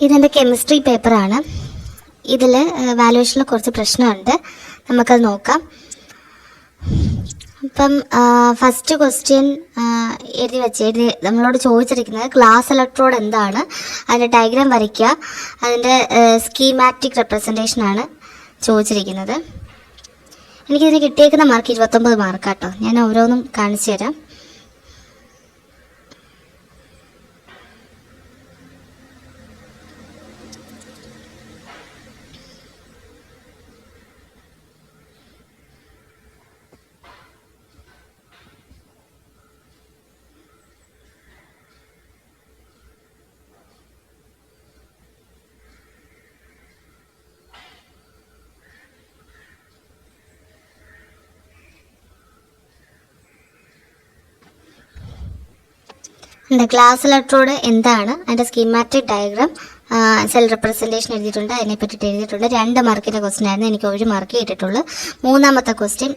ഇതെൻ്റെ കെമിസ്ട്രി പേപ്പറാണ്. ഇതിൽ വാല്യുവേഷനിൽ കുറച്ച് പ്രശ്നമുണ്ട്, നമുക്കത് നോക്കാം. അപ്പം ഫസ്റ്റ് ക്വസ്റ്റ്യൻ എഴുതി നമ്മളോട് ചോദിച്ചിരിക്കുന്നത് ഗ്ലാസ് ഇലക്ട്രോഡ് എന്താണ്, അതിൻ്റെ ഡയഗ്രാം വരയ്ക്കുക, അതിൻ്റെ സ്കീമാറ്റിക് റെപ്രസെൻറ്റേഷനാണ് ചോദിച്ചിരിക്കുന്നത്. എനിക്കിതിന് കിട്ടിയേക്കുന്ന മാർക്ക് 29 മാർക്കാട്ടോ. ഞാൻ ഓരോന്നും കാണിച്ചു തരാം. ഗ്ലാസ് ഇലക്ട്രോഡ് എന്താണ്, അതിൻ്റെ സ്കീമാറ്റിക് ഡയഗ്രാം, സെൽ റെപ്രസെൻറ്റേഷൻ എഴുതിയിട്ടുണ്ട്, അതിനെ പറ്റിയിട്ട് എഴുതിയിട്ടുണ്ട്. 2 മാർക്കിൻ്റെ ക്വസ്റ്റ്യൻ ആയിരുന്നു, എനിക്ക് 1 മാർക്ക് കിട്ടിയിട്ടുള്ളൂ. 3ാമത്തെ ക്വസ്റ്റ്യൻ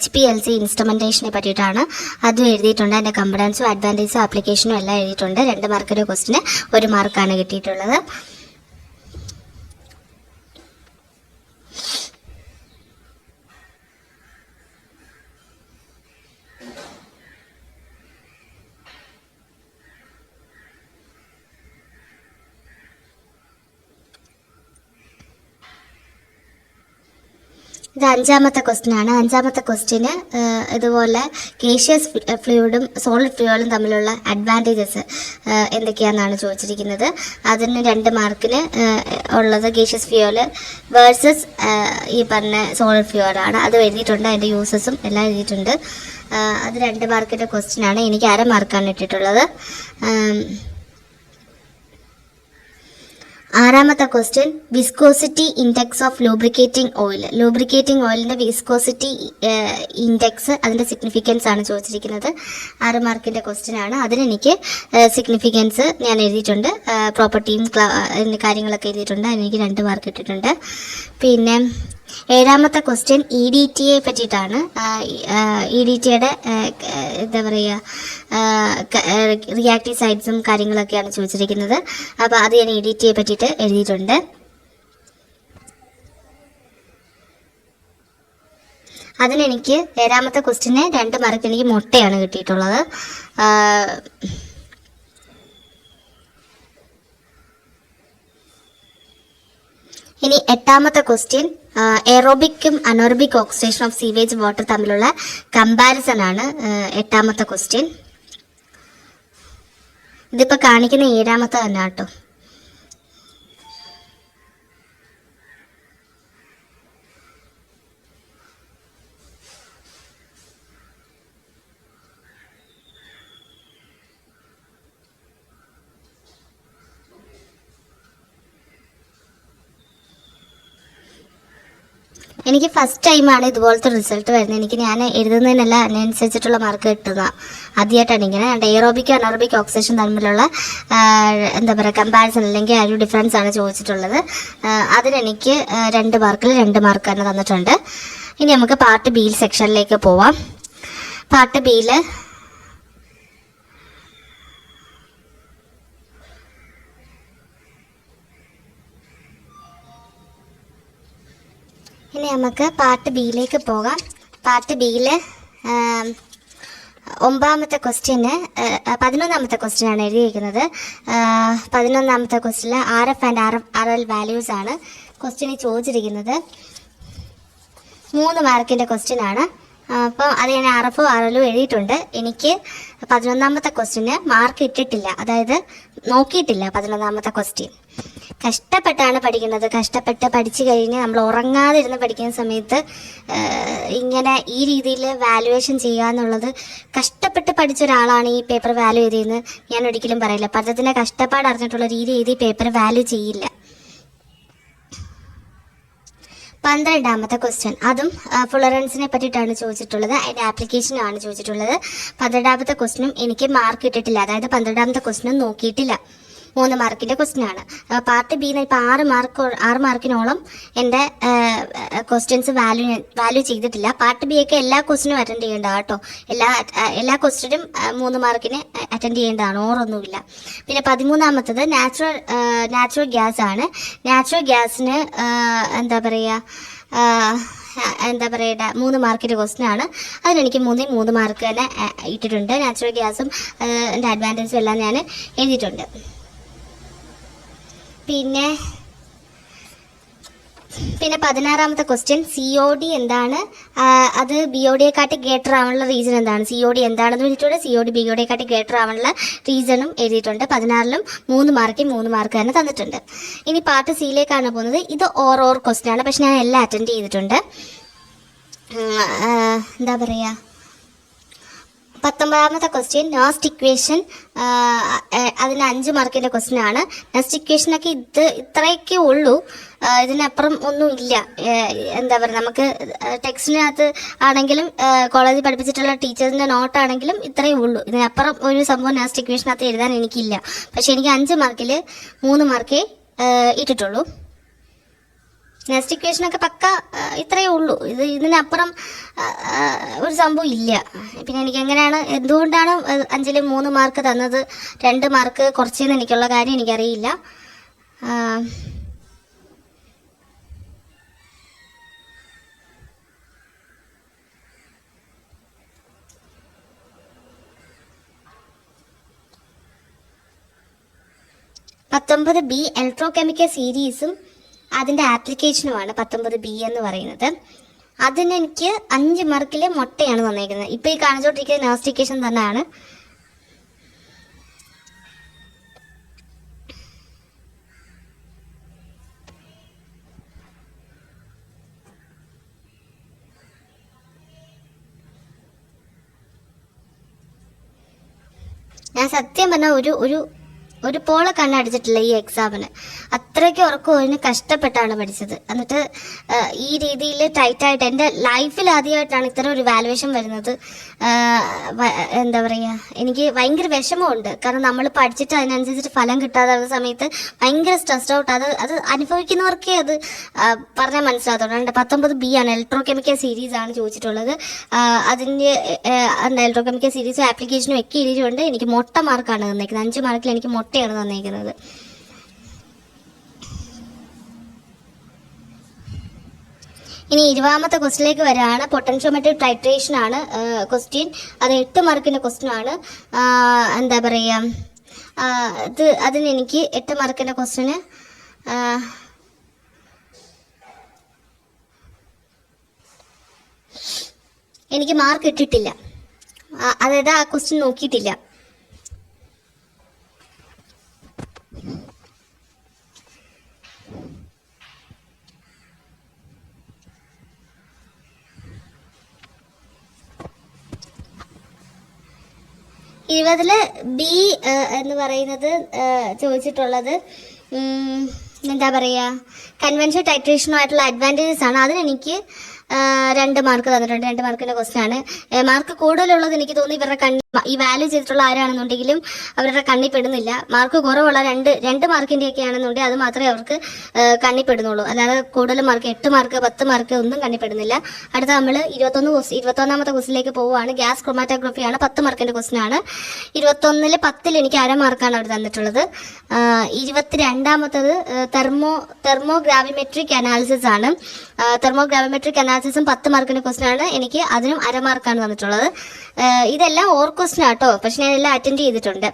HPLC ഇൻസ്ട്രുമെൻറ്റേഷനെ പറ്റിയിട്ടാണ്, അതും എഴുതിയിട്ടുണ്ട്. അതിൻ്റെ കമ്പണൻസും അഡ്വാൻറ്റേജും ആപ്ലിക്കേഷനും എല്ലാം എഴുതിയിട്ടുണ്ട്. 2 മാർക്കിൻ്റെ ക്വസ്റ്റ്യന് 1 മാർക്കാണ് കിട്ടിയിട്ടുള്ളത്. ഇത് 5ാമത്തെ ക്വസ്റ്റ്യൻ ആണ്. 5ാമത്തെ ക്വസ്റ്റ്യന് ഇതുപോലെ ഗേഷ്യസ് ഫ്ലൂയിഡും സോളിഡ് ഫ്ലൂയിഡും തമ്മിലുള്ള അഡ്വാൻറ്റേജസ് എന്തൊക്കെയാണെന്നാണ് ചോദിച്ചിരിക്കുന്നത്. അതിന് 2 മാർക്കിന് ഉള്ളത് ഗേഷ്യസ് ഫ്യൂവൽ വേഴ്സസ് ഈ പറഞ്ഞ സോളിഡ് ഫ്യൂവലാണ്. അത് എഴുതിയിട്ടുണ്ട്, അതിൻ്റെ യൂസസും എല്ലാം എഴുതിയിട്ടുണ്ട്. അത് 2 മാർക്കിൻ്റെ ക്വസ്റ്റ്യൻ ആണ്. എനിക്ക് 1/2 മാർക്കാണ് ഇട്ടിട്ടുള്ളത്. 6ാമത്തെ question viscosity index of lubricating oil. Lubricating ഓയിലിൻ്റെ വിസ്കോസിറ്റി ഇൻഡെക്സ്, അതിൻ്റെ സിഗ്നിഫിക്കൻസ് ആണ് ചോദിച്ചിരിക്കുന്നത്. 6 മാർക്കിൻ്റെ ക്വസ്റ്റ്യൻ ആണ്. അതിനെനിക്ക് സിഗ്നിഫിക്കൻസ് ഞാൻ എഴുതിയിട്ടുണ്ട്, പ്രോപ്പർട്ടിയും കാര്യങ്ങളൊക്കെ എഴുതിയിട്ടുണ്ട്. അതിനെനിക്ക് 2 മാർക്ക് ഇട്ടിട്ടുണ്ട്. പിന്നെ 7ാമത്തെ ക്വസ്റ്റ്യൻ EDTA പറ്റിയിട്ടാണ്. EDTയുടെ എന്താ പറയുക, റിയാക്റ്റീവ് സൈഡ്സും കാര്യങ്ങളൊക്കെയാണ് ചോദിച്ചിരിക്കുന്നത്. അപ്പോൾ അത് ഞാൻ EDTA പറ്റിയിട്ട് എഴുതിയിട്ടുണ്ട്. അതിനെനിക്ക് 7ാമത്തെ ക്വസ്റ്റ്യന് 2 മാർക്ക് എനിക്ക് മുട്ടയാണ് കിട്ടിയിട്ടുള്ളത്. ഇനി 8ാമത്തെ ക്വസ്റ്റ്യൻ എറോബിക്കും anaerobic oxidation of sewage water തമ്മിലുള്ള കമ്പാരിസൺ ആണ് 8ാമത്തെ ക്വസ്റ്റ്യൻ. ഇതിപ്പോൾ കാണിക്കുന്ന 7ാമത്തെ തന്നെ കേട്ടോ. എനിക്ക് ഫസ്റ്റ് ടൈമാണ് ഇതുപോലത്തെ റിസൾട്ട് വരുന്നത്. ഞാൻ എഴുതുന്നതിനല്ല അതിനനുസരിച്ചിട്ടുള്ള മാർക്ക് കിട്ടുക ആദ്യമായിട്ടാണ് ഇങ്ങനെ. എയറോബിക് അനോറബിക് ഓക്സിഡേഷൻ തമ്മിലുള്ള എന്താ പറയുക കമ്പാരിസൺ അല്ലെങ്കിൽ ആ ഒരു ഡിഫറൻസ് ആണ് ചോദിച്ചിട്ടുള്ളത്. അതിനെനിക്ക് 2 മാർക്കിൽ 2 മാർക്ക് തന്നെ തന്നിട്ടുണ്ട്. ഇനി നമുക്ക് പാർട്ട് ബി സെക്ഷനിലേക്ക് പോവാം. പാർട്ട് ബിയിൽ ഇനി നമുക്ക് പാർട്ട് ബിയിലേക്ക് പോകാം. പാർട്ട് ബിയിൽ 9ാമത്തെ ക്വസ്റ്റ്യന് 11ാമത്തെ ക്വസ്റ്റ്യനാണ് എഴുതിയിരിക്കുന്നത്. 11ാമത്തെ ക്വസ്റ്റ്യനിൽ RF ആൻഡ് RL വാല്യൂസ് ആണ് ക്വസ്റ്റ്യനിൽ ചോദിച്ചിരിക്കുന്നത്. 3 മാർക്കിൻ്റെ ക്വസ്റ്റ്യൻ ആണ്. അപ്പോൾ അത് ഞാൻ RF RL എഴുതിയിട്ടുണ്ട്. എനിക്ക് 11ാമത്തെ ക്വസ്റ്റ്യന് മാർക്ക് ഇട്ടിട്ടില്ല, അതായത് നോക്കിയിട്ടില്ല. 11ാമത്തെ ക്വസ്റ്റ്യൻ കഷ്ടപ്പെട്ടാണ് പഠിക്കുന്നത്. കഷ്ടപ്പെട്ട് പഠിച്ചു കഴിഞ്ഞ് നമ്മൾ ഉറങ്ങാതെ ഇരുന്ന് പഠിക്കുന്ന സമയത്ത് ഇങ്ങനെ ഈ രീതിയിൽ വാല്യുവേഷൻ ചെയ്യുക എന്നുള്ളത്, കഷ്ടപ്പെട്ട് പഠിച്ച ഒരാളാണ് ഈ പേപ്പർ വാല്യൂ ചെയ്തതെന്ന് ഞാൻ ഒരിക്കലും പറയില്ല. പദ്ധതിനെ കഷ്ടപ്പാട് അറിഞ്ഞിട്ടുള്ള രീതി എഴുതി പേപ്പർ വാല്യൂ ചെയ്യില്ല. 12ാമത്തെ ക്വസ്റ്റ്യൻ, അതും ഫുള്ളറൻസിനെ പറ്റിയിട്ടാണ് ചോദിച്ചിട്ടുള്ളത്. അതിൻ്റെ ആപ്ലിക്കേഷനാണ് ചോദിച്ചിട്ടുള്ളത്. 12ാമത്തെ ക്വസ്റ്റ്യനും എനിക്ക് മാർക്ക് ഇട്ടിട്ടില്ല, അതായത് 12ാമത്തെ ക്വസ്റ്റ്യനും നോക്കിയിട്ടില്ല. 3 മാർക്കിൻ്റെ ക്വസ്റ്റ്യനാണ്. പാർട്ട് ബിന്ന് ഇപ്പോൾ 6 മാർക്കിനോളം എൻ്റെ ക്വസ്റ്റ്യൻസ് വാല്യൂ ചെയ്തിട്ടില്ല. പാർട്ട് ബി ഒക്കെ എല്ലാ ക്വസ്റ്റ്യനും അറ്റൻഡ് ചെയ്യേണ്ടതാണ് കേട്ടോ. എല്ലാ ക്വസ്റ്റ്യനും 3 മാർക്കിന് അറ്റൻഡ് ചെയ്യേണ്ടതാണ്, ഓറൊന്നുമില്ല. പിന്നെ 13ാമത്തത് നാച്ചുറൽ ഗ്യാസ് ആണ്. നാച്ചുറൽ ഗ്യാസിന് എന്താ പറയുക 3 മാർക്കിൻ്റെ ക്വസ്റ്റ്യനാണ്. അതിനെനിക്ക് 3 മാർക്ക് തന്നെ ഇട്ടിട്ടുണ്ട്. നാച്ചുറൽ ഗ്യാസും എൻ്റെ അഡ്വാൻറ്റേജും എല്ലാം ഞാൻ എഴുതിയിട്ടുണ്ട്. പിന്നെ 16ാമത്തെ ക്വസ്റ്റ്യൻ COD എന്താണ്, അത് BODയെക്കാട്ടി ഗ്രേറ്റർ ആവാനുള്ള റീസൺ എന്താണ്, COD എന്താണെന്ന് എഴുതിയിട്ടുണ്ട്. COD BODയെക്കാട്ടി ഗ്രേറ്റർ ആവാനുള്ള റീസണും എഴുതിയിട്ടുണ്ട്. 16ലും 3 മാർക്ക് തന്നെ തന്നിട്ടുണ്ട്. ഇനി പാർട്ട് സിയിലേക്കാണ് പോകുന്നത്. ഇത് ഓർ ക്വസ്റ്റ്യൻ ആണ്, പക്ഷെ ഞാൻ എല്ലാം അറ്റൻഡ് ചെയ്തിട്ടുണ്ട്. എന്താ പറയുക 19ാമത്തെ ക്വസ്റ്റ്യൻ നെക്സ്റ്റ് ഇക്വേഷൻ. അതിന് 5 മാർക്കിൻ്റെ ക്വസ്റ്റ്യൻ ആണ്. നെക്സ്റ്റ് ഇക്വേഷനൊക്കെ ഇത്രയൊക്കെ ഉള്ളൂ, ഇതിനപ്പുറം ഒന്നും ഇല്ല. എന്താ പറയുക, നമുക്ക് ടെക്സ്റ്റിനകത്ത് ആണെങ്കിലും കോളേജിൽ പഠിപ്പിച്ചിട്ടുള്ള ടീച്ചേഴ്സിൻ്റെ നോട്ടാണെങ്കിലും ഇത്രയേ ഉള്ളൂ. ഇതിനപ്പുറം ഒരു സംഭവം നെക്സ്റ്റ് ഇക്വേഷനകത്ത് എഴുതാൻ എനിക്കില്ല. പക്ഷേ എനിക്ക് 5 മാർക്കിൽ 3 മാർക്കേ ഇട്ടിട്ടുള്ളൂ. നെക്സ്റ്റ് ഇക്വേഷനൊക്കെ പക്ക ഇത്രയേ ഉള്ളൂ. ഇതിനപ്പുറം ഒരു സംഭവം ഇല്ല. പിന്നെ എനിക്ക് എന്തുകൊണ്ടാണ് 5ൽ 3 മാർക്ക് തന്നത്, 2 മാർക്ക് കുറച്ചെന്ന് എനിക്കുള്ള കാര്യം എനിക്കറിയില്ല. B ഇലക്ട്രോകെമിക്കൽ സീരീസും അതിൻ്റെ ആപ്ലിക്കേഷനുമാണ് 19B എന്ന് പറയുന്നത്. അതിനെനിക്ക് 5 മാർക്കിൽ മുട്ടയാണ് തന്നേക്കുന്നത്. ഇപ്പോൾ ഈ കാണിച്ചുകൊണ്ടിരിക്കുന്നത് നോസ്റ്റിക്കേഷൻ തന്നെയാണ്. ഞാൻ സത്യം പറഞ്ഞാൽ ഒരു പോളെ കണ്ണടിച്ചിട്ടില്ല ഈ എക്സാമിന്. അത്രയ്ക്ക് ഉറക്കമൊഴിഞ്ഞ് കഷ്ടപ്പെട്ടാണ് പഠിച്ചത്. എന്നിട്ട് ഈ രീതിയിൽ ടൈറ്റായിട്ട് എൻ്റെ ലൈഫിൽ ആദ്യമായിട്ടാണ് ഇത്തരം ഒരു വാലുവേഷൻ വരുന്നത്. എന്താ പറയുക, എനിക്ക് ഭയങ്കര വിഷമമുണ്ട്. കാരണം നമ്മൾ പഠിച്ചിട്ട് അതിനനുസരിച്ചിട്ട് ഫലം കിട്ടാതാകുന്ന സമയത്ത് ഭയങ്കര സ്ട്രെസ്ഡ് ഔട്ട്. അത് അനുഭവിക്കുന്നവർക്കേ അത് പറഞ്ഞാൽ മനസ്സിലാകത്തുള്ളൂ. 19B ആണ്, ഇലക്ട്രോകെമിക്കൽ സീരീസ് ആണ് ചോദിച്ചിട്ടുള്ളത്. അതിൻ്റെ ഇലക്ട്രോകെമിക്കൽ സീരീസും ആപ്ലിക്കേഷനും ഒക്കെ എഴുതിയിട്ടുണ്ട്. എനിക്ക് മൊട്ട മാർക്കാണ് തന്നേക്കുന്നത്. 5 മാർക്കിൽ എനിക്ക് മൊട്ടയാണ് തന്നേക്കുന്നത്. ഇനി 20ാമത്തെ ക്വസ്റ്റിലേക്ക് വരികയാണ്. പൊട്ടൻഷ്യോമെട്രി ടൈട്രേഷൻ ആണ് ക്വസ്റ്റ്യൻ. അത് 8 മാർക്കിൻ്റെ ക്വസ്റ്റ്യൻ ആണ്. എന്താ പറയുക, അതിനെനിക്ക് 8 മാർക്കിൻ്റെ ക്വസ്റ്റ്യന് എനിക്ക് മാർക്ക് ഇട്ടിട്ടില്ല. അതായത് ആ ക്വസ്റ്റ്യൻ നോക്കിയിട്ടില്ല. B എന്ന് പറയുന്നത് ചോദിച്ചിട്ടുള്ളത് എന്താ പറയുക, കൺവെൻഷൻ ടൈട്രേഷനുമായിട്ടുള്ള അഡ്വാൻറ്റേജസ് ആണ്. അതിനെനിക്ക് 2 മാർക്ക് തന്നിട്ടുണ്ട്. 2 മാർക്കിൻ്റെ ക്വസ്റ്റ്യൻ ആണ്. മാർക്ക് കൂടുതലുള്ളത് എനിക്ക് തോന്നി ഇവരുടെ ഈ വാല്യൂ ചെയ്തിട്ടുള്ള ആരാണെന്നുണ്ടെങ്കിലും അവരുടെ കണ്ണിൽ പെടുന്നില്ല. മാർക്ക് കുറവുള്ള 2 മാർക്കിൻ്റെയൊക്കെ ആണെന്നുണ്ടെങ്കിൽ അത് മാത്രമേ അവർക്ക് കണ്ണിൽ പെടുന്നുള്ളൂ. അല്ലാതെ കൂടുതൽ മാർക്ക് 8 മാർക്ക് 10 മാർക്ക് ഒന്നും കണ്ണിൽ പെടുന്നില്ല. അടുത്ത നമ്മൾ 21ാമത്തെ ക്വസ്റ്റിലേക്ക് പോവുകയാണ്. ഗ്യാസ് ക്രോമാറ്റോഗ്രഫിയാണ്, 10 മാർക്കിൻ്റെ ക്വസ്റ്റ്യൻ ആണ്. 21ൽ 10ൽ എനിക്ക് 1/2 മാർക്കാണ് അവർ തന്നിട്ടുള്ളത്. 22ാമത്തത് തെർമോഗ്രാവിമെട്രിക് അനാലിസിസ് ആണ്. തെർമോഗ്രാവിമെട്രിക് അനാലിസിസും 10 മാർക്കിൻ്റെ ക്വസ്റ്റ്യൻ ആണ്. എനിക്ക് അതിനും 1/2 മാർക്കാണ് തന്നിട്ടുള്ളത്. ഇതെല്ലാം ഓർ ക്വസ്റ്റ്യൻ ആട്ടോ, പക്ഷെ ഞാനെല്ലാം അറ്റൻഡ് ചെയ്തിട്ടുണ്ട്.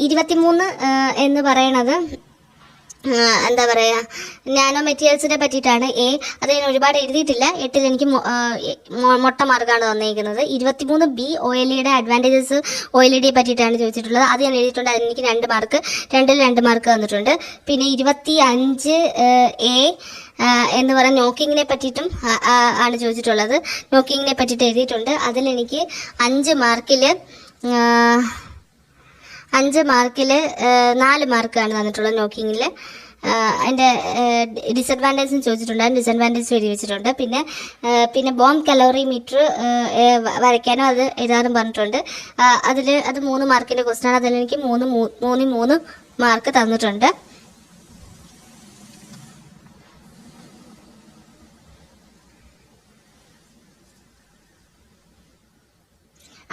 23 എന്ന് പറയണത് എന്താ പറയുക, നാനോ മെറ്റീരിയൽസിനെ പറ്റിയിട്ടാണ്. അത് ഞാൻ ഒരുപാട് എഴുതിയിട്ടില്ല. 8ൽ എനിക്ക് മൊട്ട മാർക്കാണ് തന്നിരിക്കുന്നത്. 23B OLED അഡ്വാൻറ്റേജസ് OLED പറ്റിയിട്ടാണ് ചോദിച്ചിട്ടുള്ളത്. അത് ഞാൻ എഴുതിയിട്ടുണ്ട്. അതിന് എനിക്ക് 2 മാർക്ക്, 2ൽ 2 മാർക്ക് തന്നിട്ടുണ്ട്. പിന്നെ 25A എന്ന് പറയുന്ന നോക്കിങ്ങിനെ പറ്റിയിട്ടും ആണ് ചോദിച്ചിട്ടുള്ളത്. നോക്കിങ്ങിനെ പറ്റിയിട്ട് എഴുതിയിട്ടുണ്ട്. അതിലെനിക്ക് 5 മാർക്കിൽ 4 മാർക്കാണ് തന്നിട്ടുള്ളത് നോക്കിങ്ങിൽ. അതിൻ്റെ ഡിസഡ്വാൻറ്റേജും ചോദിച്ചിട്ടുണ്ട്. അതിന് ഡിസഡ്വാൻറ്റേജ് എഴുതി വെച്ചിട്ടുണ്ട്. പിന്നെ ബോം കലോറി മീറ്റർ വരയ്ക്കാനും അത് എഴുതാനും പറഞ്ഞിട്ടുണ്ട്. അത് 3 മാർക്കിൻ്റെ ക്വസ്റ്റ്യൻ ആണ്. അതിലെനിക്ക് 3 മാർക്ക് തന്നിട്ടുണ്ട്.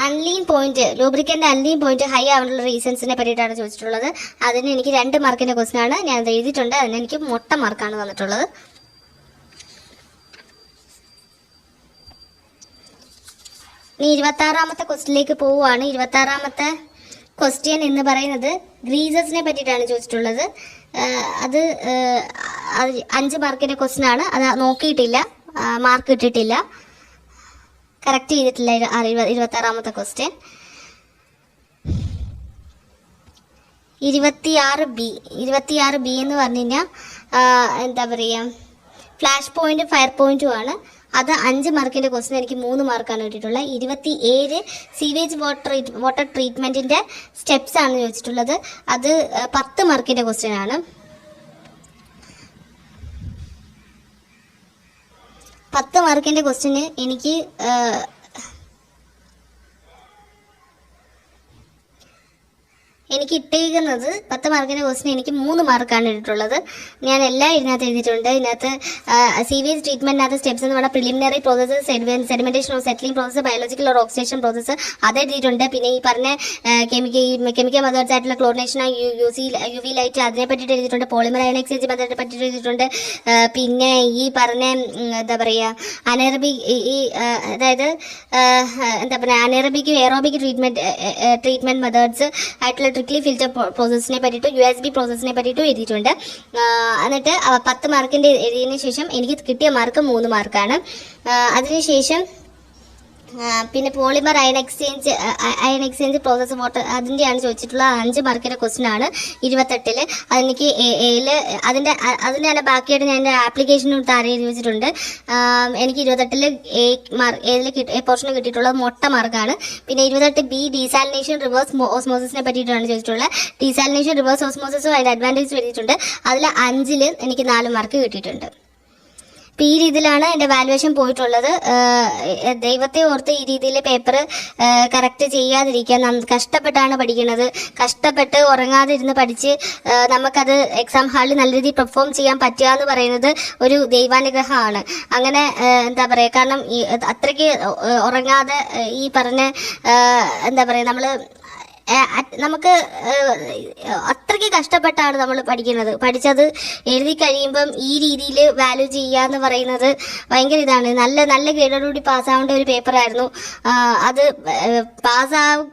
അൺലീൻ പോയിന്റ്, ലൂബ്രിക്കൻ്റെ അൺലീൻ പോയിന്റ് ഹൈ ആവാനുള്ള റീസൺസിനെ പറ്റിയിട്ടാണ് ചോദിച്ചിട്ടുള്ളത്. അതിന് എനിക്ക് 2 മാർക്കിൻ്റെ ക്വസ്റ്റ്യൻ ആണ്, ഞാൻ അത് എഴുതിയിട്ടുണ്ട്. അതിന് എനിക്ക് മൊട്ട മാർക്കാണ് തന്നിട്ടുള്ളത്. ഇനി 26ാമത്തെ ക്വസ്റ്റ്യനിലേക്ക് പോവുകയാണ്. 26ാമത്തെ ക്വസ്റ്റ്യൻ എന്ന് പറയുന്നത് ഗ്രീസസിനെ പറ്റിയിട്ടാണ് ചോദിച്ചിട്ടുള്ളത്. അത് 5 മാർക്കിൻ്റെ ക്വസ്റ്റ്യൻ ആണ്. അത് നോക്കിയിട്ടില്ല, മാർക്ക് ഇട്ടിട്ടില്ല, കറക്റ്റ് ചെയ്തിട്ടില്ല. 26ാമത്തെ ക്വസ്റ്റ്യൻ 26B എന്ന് പറഞ്ഞു കഴിഞ്ഞാൽ എന്താ പറയുക, ഫ്ലാഷ് പോയിന്റ് ഫയർ പോയിന്റും ആണ്. അത് 5 മാർക്കിൻ്റെ ക്വസ്റ്റ്യൻ എനിക്ക് 3 മാർക്കാണ് കിട്ടിയിട്ടുള്ളത്. 27 സീവേജ് വാട്ടർ ട്രീറ്റ്മെൻറ്റിൻ്റെ സ്റ്റെപ്സ് ആണ് ചോദിച്ചിട്ടുള്ളത്. അത് 10 മാർക്കിൻ്റെ ക്വസ്റ്റ്യൻ ആണ്. 10 മാർക്കിൻ്റെ ക്വസ്റ്റ്യന് എനിക്ക് ഇട്ടേക്കുന്നത് 10 മാർക്കിൻ്റെ ക്വസ്റ്റ്യൻ എനിക്ക് 3 മാർക്കാണ് ഇട്ടിട്ടുള്ളത്. ഞാൻ എല്ലാം ഇതിനകത്ത് എഴുതിയിട്ടുണ്ട്. ഇതിനകത്ത് സീവേജ് ട്രീറ്റ്മെൻറ്റിനകത്ത് സ്റ്റെപ്സ് എന്ന് പറഞ്ഞാൽ preliminary process, sedimentation of settling process, biological or oxidation process അത് എഴുതിയിട്ടുണ്ട്. പിന്നെ ഈ പറഞ്ഞ കെമിക്കൽ മെത്തേഡ്സ് ആയിട്ടുള്ള ക്ലോറിനേഷൻ, UV ലൈറ്റ് അതിനെ പറ്റിയിട്ട് എഴുതിയിട്ടുണ്ട്. പോളിമർ അയൺ എക്സ്ചേഞ്ച് മെത്തേഡിനെ പറ്റിയിട്ട് എഴുതിയിട്ടുണ്ട്. പിന്നെ ഈ പറഞ്ഞ എന്താ പറയുക അനേറബിക്, അതായത് എന്താ പറയുക അനേറബിക് എയറോബിക് ട്രീറ്റ്മെൻറ്റ് മെത്തേഡ്സ് ആയിട്ടുള്ള ട്രിക്ലി ഫിൽറ്റർ പ്രോസസ്സിനെ പറ്റിയിട്ടും USB പ്രോസസ്സിനെ പറ്റിയിട്ടും എഴുതിയിട്ടുണ്ട്. എന്നിട്ട് 10 മാർക്കിൻ്റെ എഴുതിയതിന് ശേഷം എനിക്ക് കിട്ടിയ മാർക്ക് 3 മാർക്കാണ്. അതിനുശേഷം പിന്നെ polymer ion exchange process water അതിൻ്റെയാണ് ചോദിച്ചിട്ടുള്ള 5 മാർക്കിൻ്റെ ക്വസ്റ്റ്യൻ ആണ് 28. അതെനിക്ക് അതിൻ്റെ ബാക്കിയായിട്ട് ഞാൻ എൻ്റെ ആപ്ലിക്കേഷനും താഴെ എഴുതി വെച്ചിട്ടുണ്ട്. എനിക്ക് 28 A പോർഷന് കിട്ടിയിട്ടുള്ളത് മൊട്ട മാർക്കാണ്. പിന്നെ 28B ഡീസാലിനേഷൻ റിവേഴ്സ് ഓസ്മോസിസിനെ പറ്റിയിട്ടാണ് ചോദിച്ചിട്ടുള്ളത്. ഡീസാലിനേഷൻ റിവേഴ്സ് ഓസ്മോസിസും അതിൻ്റെ അഡ്വാൻറ്റേജ് എഴുതിയിട്ടുണ്ട്. അതിൽ 5-ൽ എനിക്ക് 4 മാർക്ക് കിട്ടിയിട്ടുണ്ട്. ഈ രീതിയിലാണ് എൻ്റെ വാലുവേഷൻ പോയിട്ടുള്ളത്. ദൈവത്തെ ഓർത്ത് ഈ രീതിയിൽ പേപ്പർ കറക്റ്റ് ചെയ്യാതിരിക്കുക. കഷ്ടപ്പെട്ടാണ് പഠിക്കുന്നത്. കഷ്ടപ്പെട്ട് ഉറങ്ങാതെ ഇരുന്ന് പഠിച്ച് നമുക്കത് എക്സാം ഹാളിൽ നല്ല രീതിയിൽ പെർഫോം ചെയ്യാൻ പറ്റുക എന്ന് പറയുന്നത് ഒരു ദൈവാനുഗ്രഹമാണ്. അങ്ങനെ എന്താ പറയുക, കാരണം അത്രയ്ക്ക് ഉറങ്ങാതെ ഈ പറഞ്ഞ എന്താ പറയുക നമുക്ക് അത്രയ്ക്ക് കഷ്ടപ്പെട്ടാണ് നമ്മൾ പഠിച്ചത്. എഴുതി കഴിയുമ്പം ഈ രീതിയിൽ വാല്യൂ ചെയ്യുക എന്ന് പറയുന്നത് ഭയങ്കര ഇതാണ്. നല്ല ഗ്രേഡോടുകൂടി പാസ്സാവേണ്ട ഒരു പേപ്പറായിരുന്നു. അത്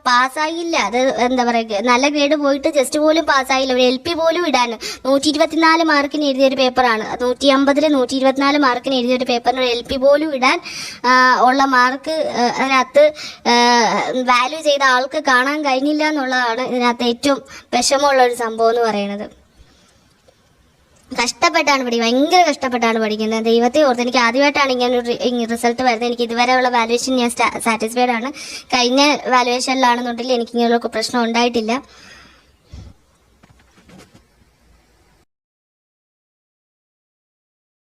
പാസ്സായില്ല. അത് എന്താ പറയുക, നല്ല ഗ്രേഡ് പോയിട്ട് ജസ്റ്റ് പോലും പാസ്സായില്ല. ഒരു LP പോലും ഇടാൻ 124 മാർക്കിന് എഴുതിയൊരു പേപ്പറാണ്. 150-ൽ 124 മാർക്കിന് എഴുതിയൊരു പേപ്പറിന് ഒരു LP പോലും ഇടാൻ ഉള്ള മാർക്ക് അതിനകത്ത് വാല്യൂ ചെയ്ത ആൾക്ക് കാണാൻ കഴിഞ്ഞില്ല എന്നുള്ളതാണ് ഇതിനകത്ത് ഏറ്റവും വിഷമമുള്ള ഒരു സംഭവം എന്ന് പറയുന്നത്. ഭയങ്കര കഷ്ടപ്പെട്ടാണ് പഠിക്കുന്നത്. ദൈവത്തെ ഓർത്ത് എനിക്ക് ആദ്യമായിട്ടാണ് ഇങ്ങനെ ഒരു റിസൾട്ട് വരുന്നത്. എനിക്ക് ഇതുവരെയുള്ള വാലുവേഷൻ ഞാൻ സാറ്റിസ്ഫൈഡ് ആണ്. കഴിഞ്ഞ വാലുവേഷനിലാണെന്നുണ്ടെങ്കിൽ എനിക്ക് ഇങ്ങനെയുള്ള പ്രശ്നം ഉണ്ടായിട്ടില്ല.